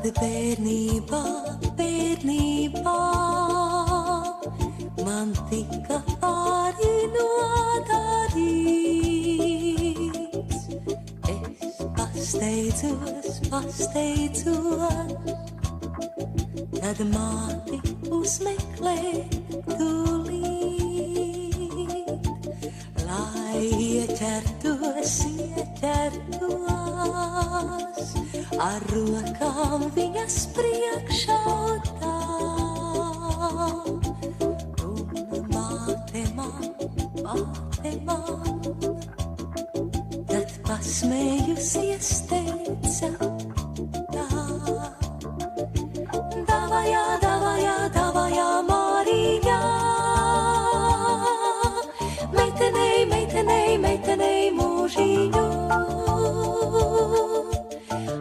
Kad bērnībā, bērnībā man tika arī nodarīts, es pasteidzos, kad māti uzmeklē tūlīt, lai ieķertos, ar rokām viņas priekšā tā. Un māte man, tad pasmējusies teica tā. Davajā, davajā, davajā, Māriņā, meitenei, meitenei, meitenei mūžiņu.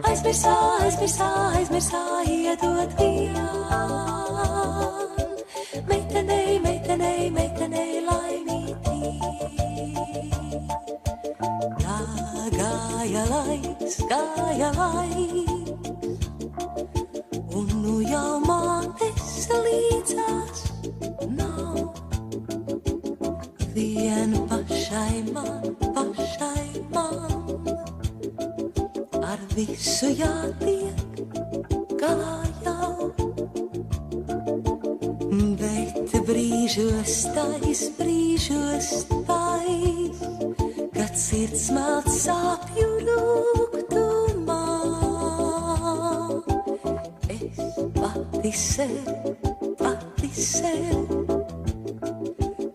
Aizmirsā, iedot vien, meitenei, meitenei, meitenei laimītī. Tā gāja laiks, un nu jau mātes līdzās nav. Vien pašai man, ar visu jātiek galā jau, bet brīžos tais, kad sirds melt sāpju rūgtumā. Es pati sev,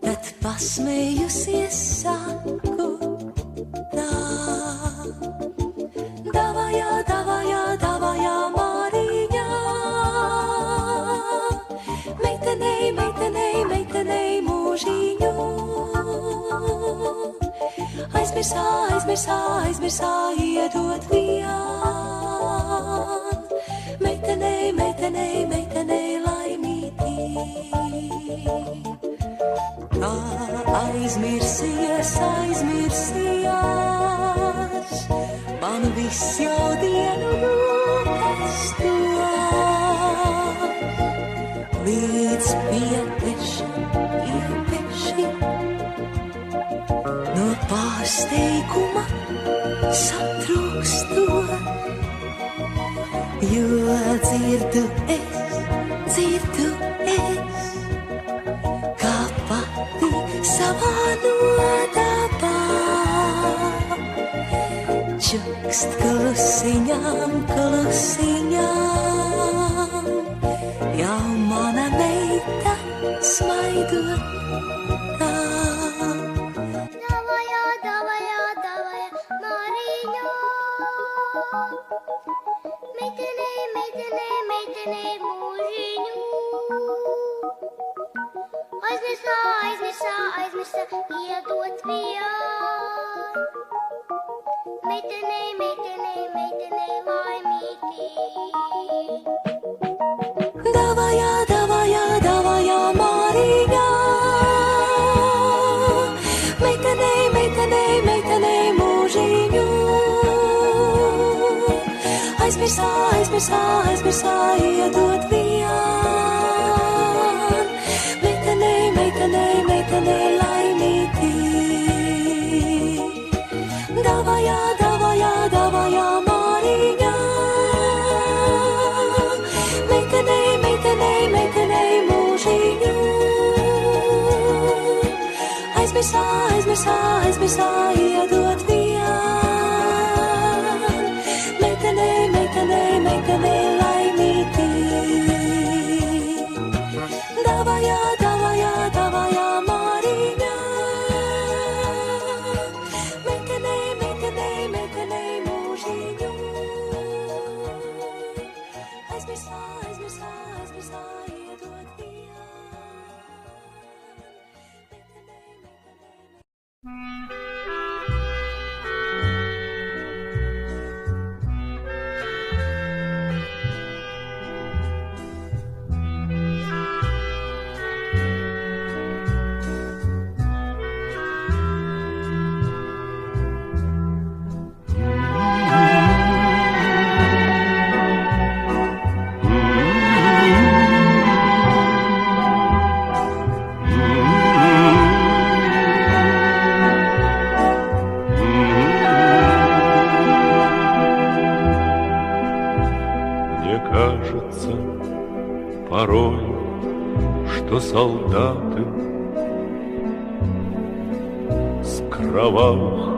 tad pasmējusies saku tā. Davajā, davajā, davajā, Māriņā, meitenei, meitenei, meitenei mūžiņu. Aizmirsā, iedot vien, meitenei, meitenei, meitenei laimītī. Kā aizmirsies, man viss jau dienu rūpes to, līdz piepeši, no pārsteiguma satrūkstot, jo dzirdu es, kā pati savā nodabā. Čukst klusiņām, jau mana meita smaidot tā. Davajā, davajā, davajā, Māriņā, meitenei, meitenei, meitenei mūžiņu. Aizmirsā, iedot vien, meitenei, meitenei, meitenei laimītī. Davajā, davajā, davajā, Māriņā, meitenei, meitenei, meitenei mūžiņu. Aizmirsā, iedot vien, meitenei, meitenei, meitenei laimītī. Davajā, davajā, davajā, Māriņā, meitenei, meitenei, meitenei mūžiņu. Aizmirsā, iedot vien, meitenei, meitenei, meitenei laimītī. Davajā, davajā, davajā, Māriņā, meitenei, meitenei, meitenei mūžiņu. Aizmirsā, iedot vien. порой, что солдаты с кровавых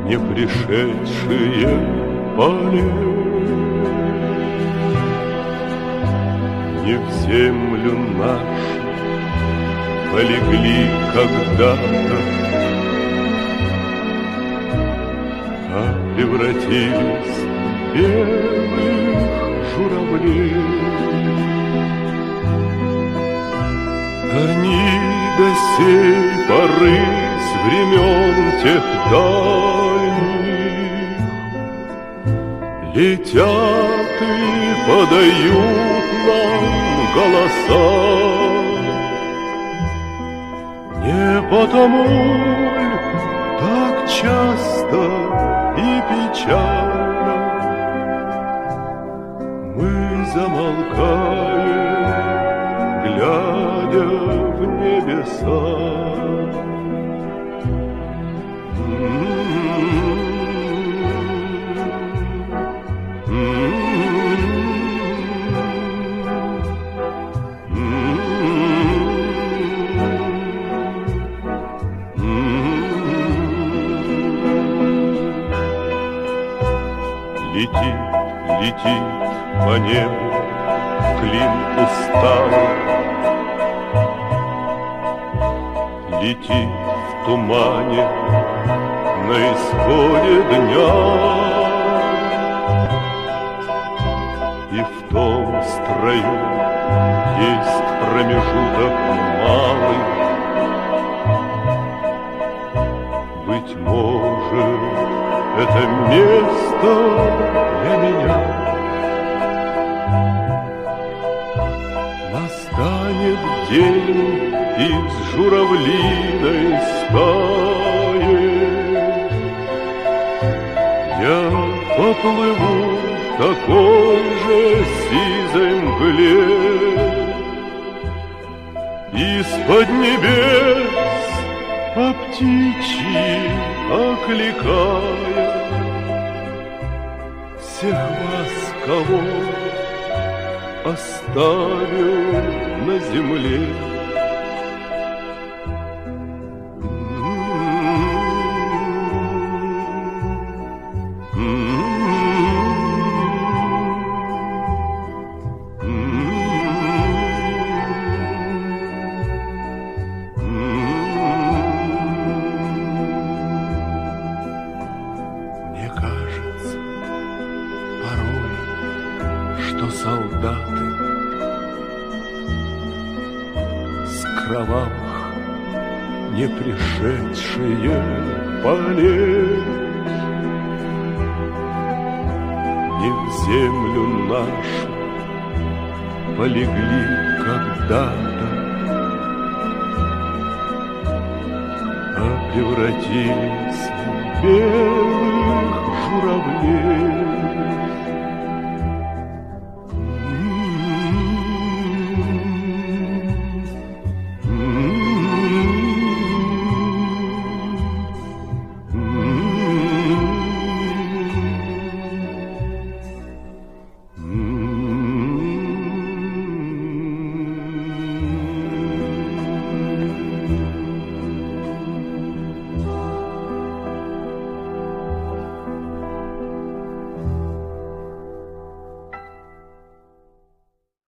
не пришедшие полей не в землю нашу полегли когда-то, а превратились в белых журавлей. Они до сей поры с времен тех дальних летят и подают нам голоса. Не потому ль так часто и печально мы замолкаем, глядя в небеса. Летит, летит по небу клин усталый, летит в тумане на исходе дня, и в том строю есть промежуток малый. Быть может, это место для меня. Настанет день из журавлиной стаи, я поплыву в такой же сизой мгле, из-под небес по птичьи окликая всех вас, кого оставил на земле. Мне кажется порой, что солдаты с кровавых не пришедшие полей не в землю нашу полегли когда-то, а превратились в белых журавлей.